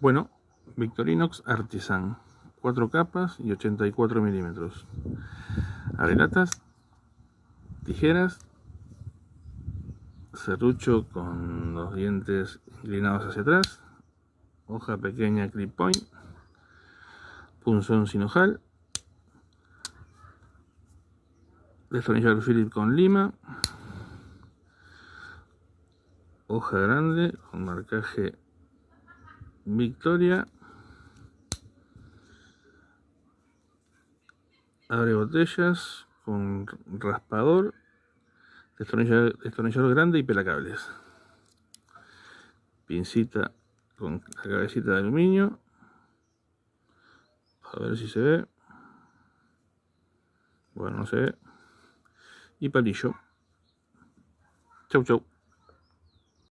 Bueno, Victorinox Artisan, 4 capas y 84 milímetros. Abrelatas, tijeras, serrucho con los dientes inclinados hacia atrás, hoja pequeña clip point, punzón sin ojal, destornillador Phillips con lima, hoja grande con marcaje Victoria, abre botellas con raspador, destornillador grande y pelacables, pincita con la cabecita de aluminio, a ver si se ve, bueno, no se ve, y palillo. Chau chau.